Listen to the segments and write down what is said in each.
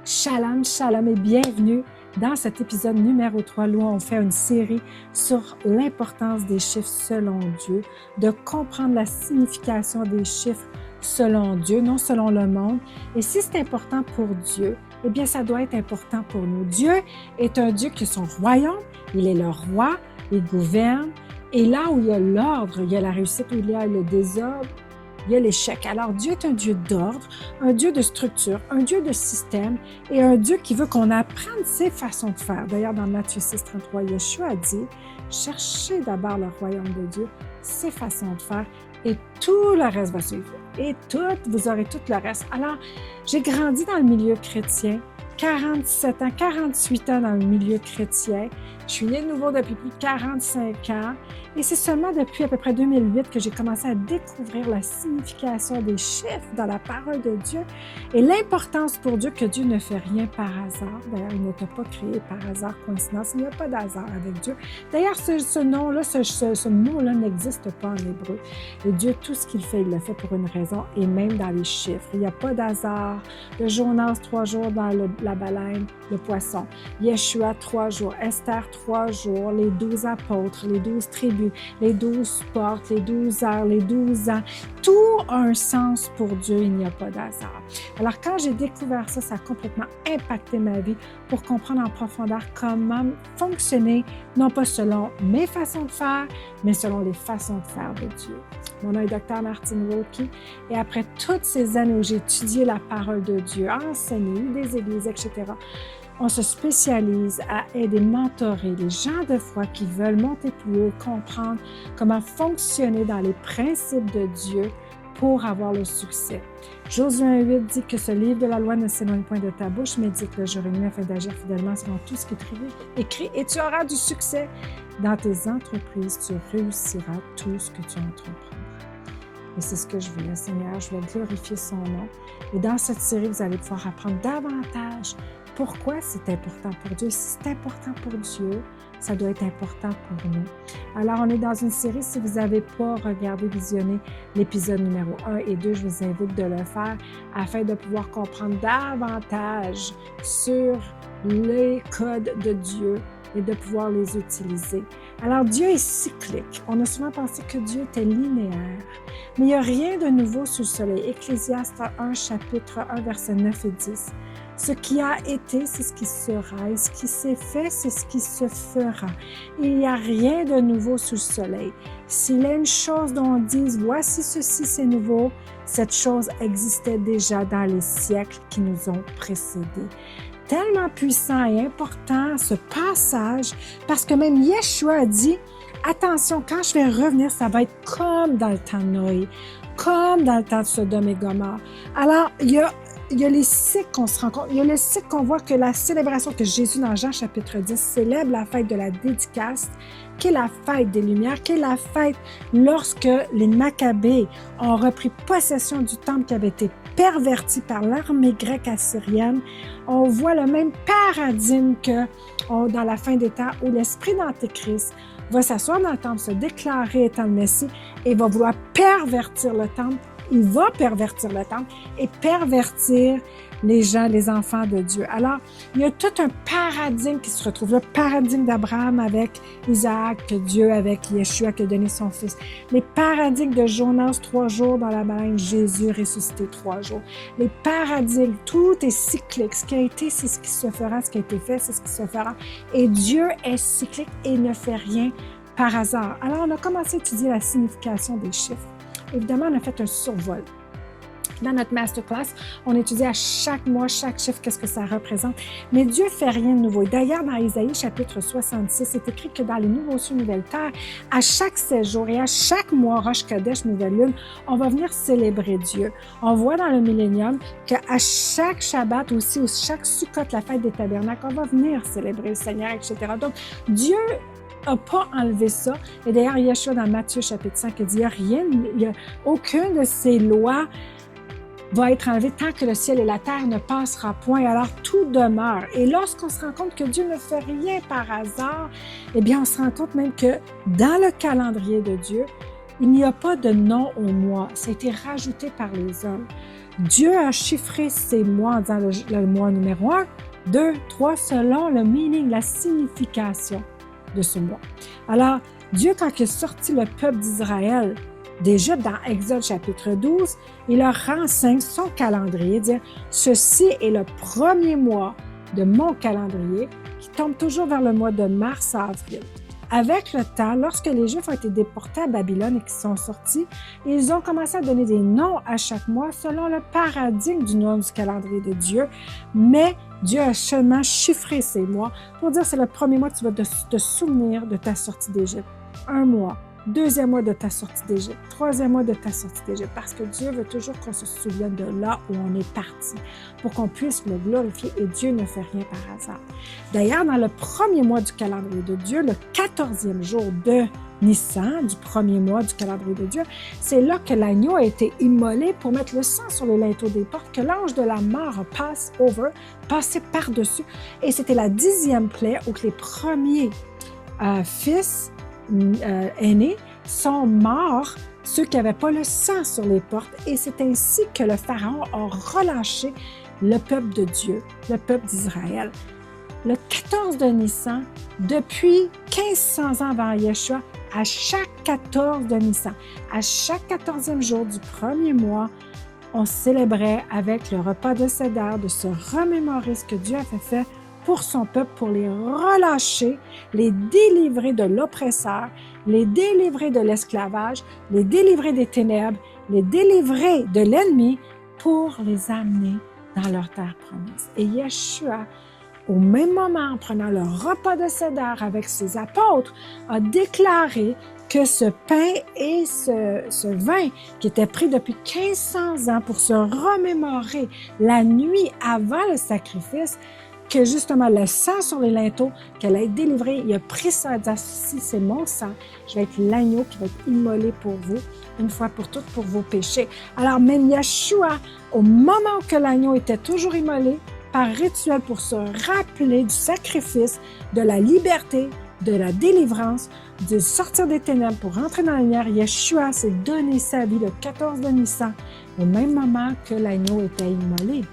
Shalom, shalom et bienvenue dans cet épisode numéro 3 où on fait une série sur l'importance des chiffres selon Dieu, de comprendre la signification des chiffres selon Dieu, non selon le monde. Et si c'est important pour Dieu, eh bien ça doit être important pour nous. Dieu est un Dieu qui a son royaume, il est le roi, il gouverne. Et là où il y a l'ordre, il y a la réussite, où il y a le désordre, il y a l'échec. Alors Dieu est un Dieu d'ordre, un Dieu de structure, un Dieu de système et un Dieu qui veut qu'on apprenne ses façons de faire. D'ailleurs, dans Matthieu 6, 33, Yeshua a dit « Cherchez d'abord le royaume de Dieu, ses façons de faire et tout le reste va suivre. Et vous aurez tout le reste. » Alors, j'ai grandi dans le milieu chrétien, 47 ans, 48 ans dans le milieu chrétien. Je suis née de nouveau depuis plus de 45 ans et c'est seulement depuis à peu près 2008 que j'ai commencé à découvrir la signification des chiffres dans la parole de Dieu et l'importance pour Dieu que Dieu ne fait rien par hasard. D'ailleurs, il ne t'a pas créé par hasard, coïncidence. Il n'y a pas d'hasard avec Dieu. D'ailleurs, ce nom-là, ce mot-là n'existe pas en hébreu. Et Dieu, tout ce qu'il fait, il le fait pour une raison et même dans les chiffres. Il n'y a pas d'hasard. Le Jonas, 3 jours dans la baleine, le poisson. Yeshua, 3 jours. Esther, 3 jours. Les 12 apôtres, les 12 tribus, les 12 portes, les 12 heures, les 12 ans. Tout a un sens pour Dieu, il n'y a pas d'hasard. Alors, quand j'ai découvert ça, ça a complètement impacté ma vie pour comprendre en profondeur comment fonctionner, non pas selon mes façons de faire, mais selon les façons de faire de Dieu. Mon nom est Dr. Martine Wilkie et après toutes ces années où j'ai étudié la parole de Dieu, enseigné, eu des églises, etc., on se spécialise à aider, mentorer les gens de foi qui veulent monter plus haut, comprendre comment fonctionner dans les principes de Dieu pour avoir le succès. Josué 1,8 dit que ce livre de la loi ne s'éloigne point de ta bouche, médite-le jour et nuit afin d'agir fidèlement selon tout ce qui est écrit et tu auras du succès. Dans tes entreprises, tu réussiras tout ce que tu entreprendras. Et c'est ce que je voulais, Seigneur, je vais glorifier son nom. Et dans cette série, vous allez pouvoir apprendre davantage pourquoi c'est important pour Dieu. Si c'est important pour Dieu, ça doit être important pour nous. Alors, on est dans une série. Si vous n'avez pas regardé, visionné l'épisode numéro 1 et 2, je vous invite de le faire afin de pouvoir comprendre davantage sur les codes de Dieu et de pouvoir les utiliser. Alors, Dieu est cyclique. On a souvent pensé que Dieu était linéaire, mais il n'y a rien de nouveau sous le soleil. Ecclésiaste 1, chapitre 1, versets 9 et 10. Ce qui a été, c'est ce qui sera, et ce qui s'est fait, c'est ce qui se fera. Il n'y a rien de nouveau sous le soleil. S'il y a une chose dont on dise, voici ceci, c'est nouveau, cette chose existait déjà dans les siècles qui nous ont précédés. Tellement puissant et important ce passage, parce que même Yeshua a dit, attention, quand je vais revenir, ça va être comme dans le temps de Noé, comme dans le temps de Sodome et Gomorrhe. Alors, il y a les cycles qu'on se rend compte. Il y a le cycle qu'on voit que la célébration que Jésus, dans Jean chapitre 10, célèbre la fête de la dédicace, qui est la fête des Lumières, qui est la fête lorsque les Maccabées ont repris possession du temple qui avait été perverti par l'armée grecque assyrienne. On voit le même paradigme que dans la fin des temps où l'esprit d'Antéchrist va s'asseoir dans le temple, se déclarer étant le Messie et va vouloir pervertir le temple. Il va pervertir le temple et pervertir les gens, les enfants de Dieu. Alors, il y a tout un paradigme qui se retrouve. Le paradigme d'Abraham avec Isaac, que Dieu avec Yeshua qui a donné son fils. Les paradigmes de Jonas, 3 jours dans la baleine, Jésus ressuscité 3 jours. Les paradigmes, tout est cyclique. Ce qui a été, c'est ce qui se fera. Ce qui a été fait, c'est ce qui se fera. Et Dieu est cyclique et ne fait rien par hasard. Alors, on a commencé à étudier la signification des chiffres. Évidemment, on a fait un survol. Dans notre masterclass, on étudie à chaque mois, chaque chiffre, qu'est-ce que ça représente. Mais Dieu ne fait rien de nouveau. D'ailleurs, dans Isaïe, chapitre 66, c'est écrit que dans les nouveaux cieux, nouvelles terres, à chaque 16 jours et à chaque mois, Rosh Kadesh, nouvelle lune, on va venir célébrer Dieu. On voit dans le millénium qu'à chaque Shabbat aussi, ou chaque Sukkot, la fête des tabernacles, on va venir célébrer le Seigneur, etc. Donc, Dieu n'a pas enlevé ça. Et d'ailleurs, Yeshua, dans Matthieu, chapitre 5, il dit, il n'y a aucune de ces lois va être enlevé tant que le ciel et la terre ne passera point. Alors, tout demeure. Et lorsqu'on se rend compte que Dieu ne fait rien par hasard, eh bien, on se rend compte même que dans le calendrier de Dieu, Il n'y a pas de nom au mois. Ça a été rajouté par les hommes. Dieu a chiffré ces mois en disant le mois numéro 1, 2, 3, selon le meaning, la signification de ce mois. Alors, Dieu, quand il a sorti le peuple d'Israël d'Égypte dans Exode chapitre 12, il leur renseigne son calendrier, dire « Ceci est le premier mois de mon calendrier qui tombe toujours vers le mois de mars à avril. » Avec le temps, lorsque les Juifs ont été déportés à Babylone et qu'ils sont sortis, ils ont commencé à donner des noms à chaque mois selon le paradigme du nom du calendrier de Dieu, mais Dieu a seulement chiffré ces mois pour dire c'est le premier mois que tu vas te souvenir de ta sortie d'Égypte. Un mois. Deuxième mois de ta sortie d'Égypte, troisième mois de ta sortie d'Égypte, parce que Dieu veut toujours qu'on se souvienne de là où on est parti, pour qu'on puisse le glorifier, et Dieu ne fait rien par hasard. D'ailleurs, dans le premier mois du calendrier de Dieu, le 14e jour de Nissan, du premier mois du calendrier de Dieu, c'est là que l'agneau a été immolé pour mettre le sang sur les linteaux des portes, que l'ange de la mort a passé par-dessus, et c'était la 10e plaie où que les premiers fils aînés sont morts, ceux qui n'avaient pas le sang sur les portes, et c'est ainsi que le Pharaon a relâché le peuple de Dieu, le peuple d'Israël. Le 14 de Nissan, depuis 1500 ans avant Yeshua, à chaque 14 de Nissan, à chaque 14e jour du premier mois, on célébrait avec le repas de Seder de se remémorer ce que Dieu avait fait pour son peuple, pour les relâcher, les délivrer de l'oppresseur, les délivrer de l'esclavage, les délivrer des ténèbres, les délivrer de l'ennemi pour les amener dans leur terre promise. Et Yeshua, au même moment, en prenant le repas de Seder avec ses apôtres, a déclaré que ce pain et ce vin qui étaient pris depuis 1500 ans pour se remémorer la nuit avant le sacrifice, que justement le sang sur les linteaux, qu'elle a été délivrée, il a pris ça, dit, si c'est mon sang, je vais être l'agneau qui va être immolé pour vous, une fois pour toutes, pour vos péchés. Alors même Yeshua, au moment où que l'agneau était toujours immolé, par rituel pour se rappeler du sacrifice, de la liberté, de la délivrance, de sortir des ténèbres pour rentrer dans la lumière, Yeshua s'est donné sa vie le 14 de Nissan, au même moment que l'agneau était immolé.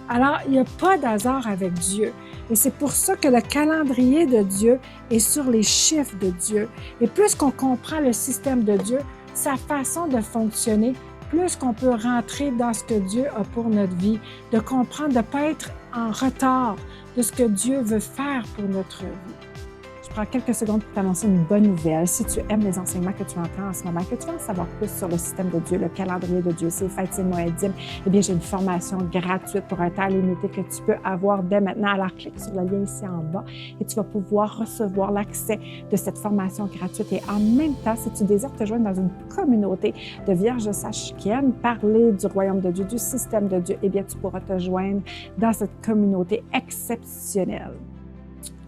Alors, il n'y a pas d'hasard avec Dieu. Et c'est pour ça que le calendrier de Dieu est sur les chiffres de Dieu. Et plus qu'on comprend le système de Dieu, sa façon de fonctionner, plus qu'on peut rentrer dans ce que Dieu a pour notre vie, de comprendre, de ne pas être en retard de ce que Dieu veut faire pour notre vie. Je prends quelques secondes pour t'annoncer une bonne nouvelle. Si tu aimes les enseignements que tu entends en ce moment, que tu veux en savoir plus sur le système de Dieu, le calendrier de Dieu, ses fêtes, ses moedimes, eh bien, j'ai une formation gratuite pour un temps limité que tu peux avoir dès maintenant. Alors, clique sur le lien ici en bas et tu vas pouvoir recevoir l'accès de cette formation gratuite. Et en même temps, si tu désires te joindre dans une communauté de vierges sages qui aiment parler du royaume de Dieu, du système de Dieu, eh bien, tu pourras te joindre dans cette communauté exceptionnelle.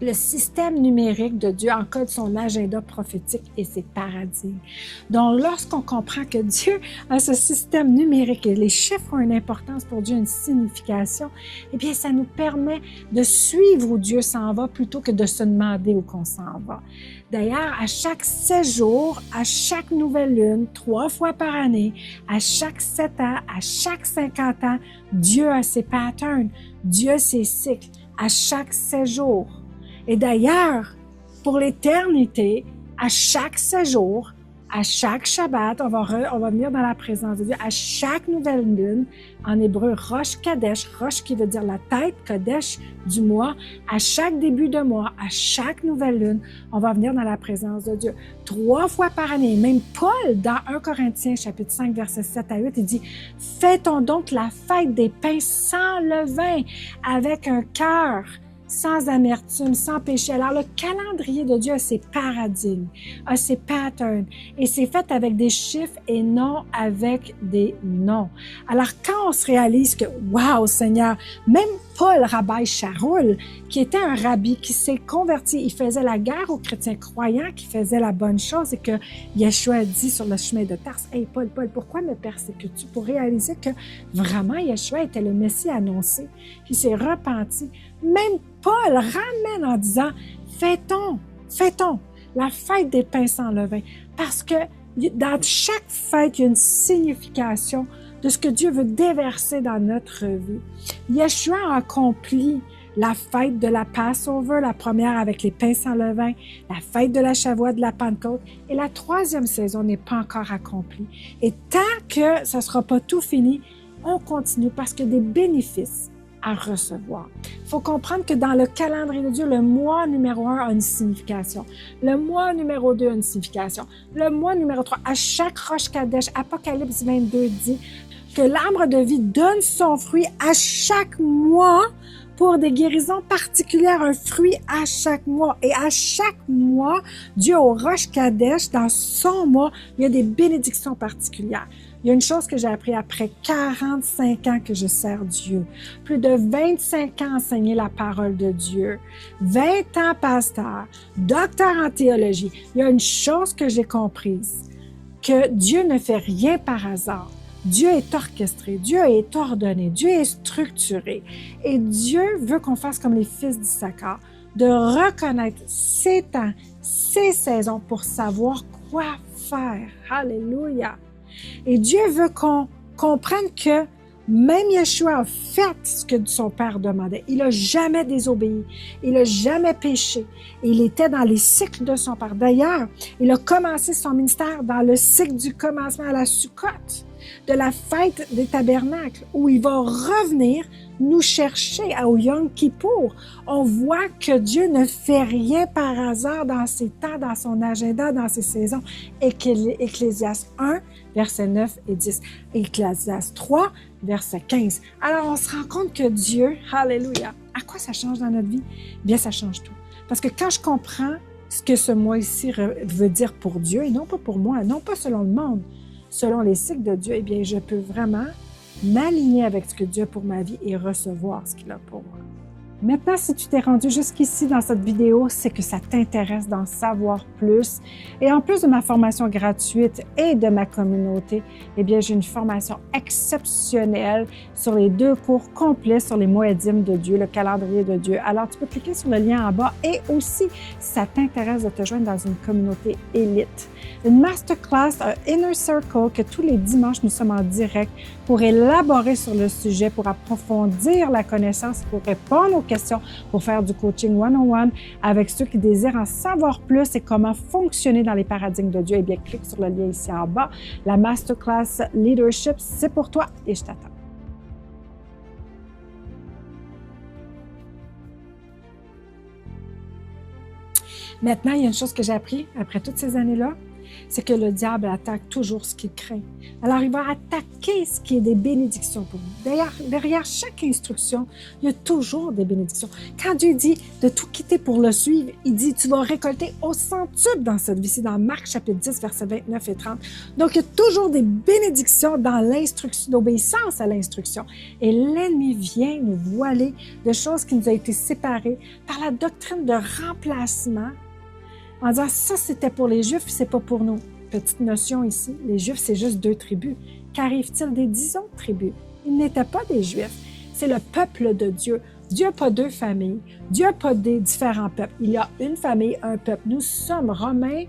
Le système numérique de Dieu encode son agenda prophétique et ses paradigmes. Donc, lorsqu'on comprend que Dieu a ce système numérique et les chiffres ont une importance pour Dieu, une signification, eh bien, ça nous permet de suivre où Dieu s'en va plutôt que de se demander où qu'on s'en va. D'ailleurs, à chaque 16 jours, à chaque nouvelle lune, 3 fois par année, à chaque 7 ans, à chaque 50 ans, Dieu a ses patterns, Dieu a ses cycles, à chaque 16 jours. Et d'ailleurs, pour l'éternité, à chaque séjour, à chaque Shabbat, on va venir dans la présence de Dieu. À chaque nouvelle lune, en hébreu, Rosh Kadesh, Rosh qui veut dire la tête, Kadesh du mois. À chaque début de mois, à chaque nouvelle lune, on va venir dans la présence de Dieu. 3 fois par année. Même Paul, dans 1 Corinthiens, chapitre 5, versets 7 à 8, il dit « Fêtons donc la fête des pains sans levain, avec un cœur sans amertume, sans péché. » Alors, le calendrier de Dieu a ses paradigmes, a ses patterns, et c'est fait avec des chiffres et non avec des noms. Alors, quand on se réalise que, wow, Seigneur, même Paul Rabbi Sharoul, qui était un rabbi qui s'est converti, il faisait la guerre aux chrétiens croyants, qui faisait la bonne chose, et que Yeshua a dit sur le chemin de Tarse, « Hey Paul, pourquoi me persécutes-tu? » Pour réaliser que vraiment Yeshua était le Messie annoncé, qui s'est repenti. Même Paul ramène en disant « Fêtons la fête des pains sans levain. » Parce que Dans chaque fête, il y a une signification de ce que Dieu veut déverser dans notre vie. Yeshua a accompli la fête de la Passover, la première avec les pains sans levain, la fête de la Shavuot, de la Pentecôte, et la troisième saison n'est pas encore accomplie. Et tant que ça ne sera pas tout fini, on continue parce qu'il y a des bénéfices à recevoir. Il faut comprendre que dans le calendrier de Dieu, le mois numéro 1 a une signification. Le mois numéro 2 a une signification. Le mois numéro 3, à chaque Rosh Kadesh, Apocalypse 22 dit que l'arbre de vie donne son fruit à chaque mois pour des guérisons particulières, un fruit à chaque mois. Et à chaque mois, Dieu au Rosh Kadesh, dans son mois, il y a des bénédictions particulières. Il y a une chose que j'ai appris après 45 ans que je sers Dieu. Plus de 25 ans enseigner la parole de Dieu. 20 ans pasteur, docteur en théologie. Il y a une chose que j'ai comprise, que Dieu ne fait rien par hasard. Dieu est orchestré, Dieu est ordonné, Dieu est structuré. Et Dieu veut qu'on fasse comme les fils d'Issachar, de reconnaître ses temps, ses saisons pour savoir quoi faire. Alléluia! Et Dieu veut qu'on comprenne que même Yeshua a fait ce que son Père demandait. Il n'a jamais désobéi. Il n'a jamais péché. Il était dans les cycles de son Père. D'ailleurs, il a commencé son ministère dans le cycle du commencement à la Soukotte, de la fête des tabernacles, où il va revenir nous chercher au Yom Kippour. On voit que Dieu ne fait rien par hasard dans ses temps, dans son agenda, dans ses saisons. Ecclésiaste 1, versets 9 et 10. Ecclésiaste 3, verset 15. Alors, on se rend compte que Dieu, alléluia, à quoi ça change dans notre vie? Bien, ça change tout. Parce que quand je comprends ce que ce mot ici veut dire pour Dieu, et non pas pour moi, non pas selon le monde, selon les cycles de Dieu, eh bien, je peux vraiment m'aligner avec ce que Dieu a pour ma vie et recevoir ce qu'il a pour moi. Maintenant, si tu t'es rendu jusqu'ici dans cette vidéo, c'est que ça t'intéresse d'en savoir plus. Et en plus de ma formation gratuite et de ma communauté, eh bien, j'ai une formation exceptionnelle sur les 2 cours complets sur les Moedim de Dieu, le calendrier de Dieu. Alors, tu peux cliquer sur le lien en bas et aussi, si ça t'intéresse de te joindre dans une communauté élite. Une masterclass, un Inner Circle, que tous les dimanches, nous sommes en direct pour élaborer sur le sujet, pour approfondir la connaissance, pour répondre aux questions, pour faire du coaching one-on-one avec ceux qui désirent en savoir plus et comment fonctionner dans les paradigmes de Dieu. Eh bien, clique sur le lien ici en bas. La masterclass Leadership, c'est pour toi et je t'attends. Maintenant, il y a une chose que j'ai appris après toutes ces années-là, c'est que le diable attaque toujours ce qu'il craint. Alors, il va attaquer ce qui est des bénédictions pour nous. D'ailleurs, derrière chaque instruction, il y a toujours des bénédictions. Quand Dieu dit de tout quitter pour le suivre, il dit, tu vas récolter au centuple dans cette vie-ci, dans Marc chapitre 10, versets 29 et 30. Donc, il y a toujours des bénédictions dans l'instruction, d'obéissance à l'instruction. Et l'ennemi vient nous voiler de choses qui nous ont été séparées par la doctrine de remplacement, en disant, ça, c'était pour les Juifs, c'est pas pour nous. Petite notion ici, les Juifs, c'est juste 2 tribus. Qu'arrive-t-il des 10 autres tribus? Ils n'étaient pas des Juifs. C'est le peuple de Dieu. Dieu n'a pas 2 familles. Dieu n'a pas des différents peuples. Il y a une famille, un peuple. Nous sommes, Romains,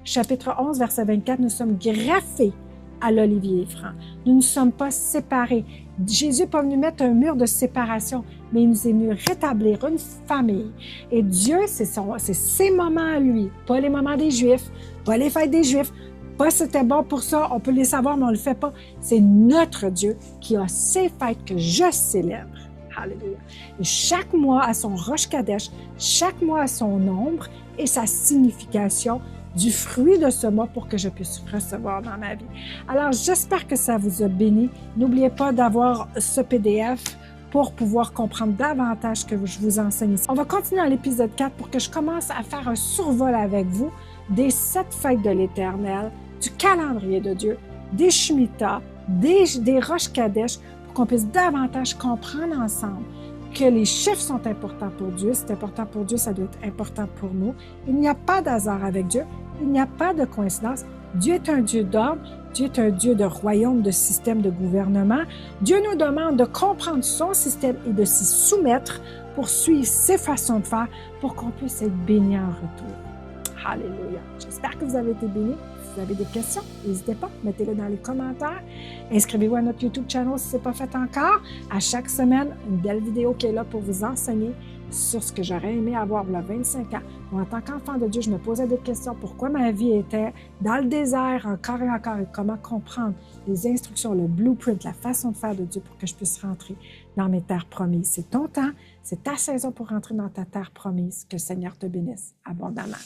chapitre 11, verset 24, nous sommes greffés à l'olivier franc. Nous ne sommes pas séparés. Jésus n'est pas venu mettre un mur de séparation, mais il nous est venu rétablir une famille. Et Dieu, c'est ses moments à lui, pas les moments des Juifs, pas les fêtes des Juifs, pas c'était bon pour ça, on peut les savoir, mais on ne le fait pas. C'est notre Dieu qui a ses fêtes que je célèbre. Alléluia. Et chaque mois a son Rosh Kadesh, chaque mois a son nombre et sa signification du fruit de ce mois pour que je puisse recevoir dans ma vie. Alors, j'espère que ça vous a béni. N'oubliez pas d'avoir ce PDF pour pouvoir comprendre davantage ce que je vous enseigne ici. On va continuer à l'épisode 4 pour que je commence à faire un survol avec vous des 7 fêtes de l'Éternel, du calendrier de Dieu, des Shemitah, des Rosh Kadesh, pour qu'on puisse davantage comprendre ensemble que les chiffres sont importants pour Dieu. C'est important pour Dieu, ça doit être important pour nous. Il n'y a pas d'hasard avec Dieu. Il n'y a pas de coïncidence. Dieu est un Dieu d'ordre. Dieu est un Dieu de royaume, de système, de gouvernement. Dieu nous demande de comprendre son système et de s'y soumettre pour suivre ses façons de faire pour qu'on puisse être bénis en retour. Alléluia. J'espère que vous avez été bénis. vous avez des questions, n'hésitez pas, mettez-les dans les commentaires. Inscrivez-vous à notre YouTube channel si ce n'est pas fait encore. À chaque semaine, une belle vidéo qui est là pour vous enseigner sur ce que j'aurais aimé avoir il y a 25 ans. Moi, en tant qu'enfant de Dieu, je me posais des questions. Pourquoi ma vie était dans le désert encore et encore et comment comprendre les instructions, le blueprint, la façon de faire de Dieu pour que je puisse rentrer dans mes terres promises. C'est ton temps, c'est ta saison pour rentrer dans ta terre promise. Que le Seigneur te bénisse abondamment.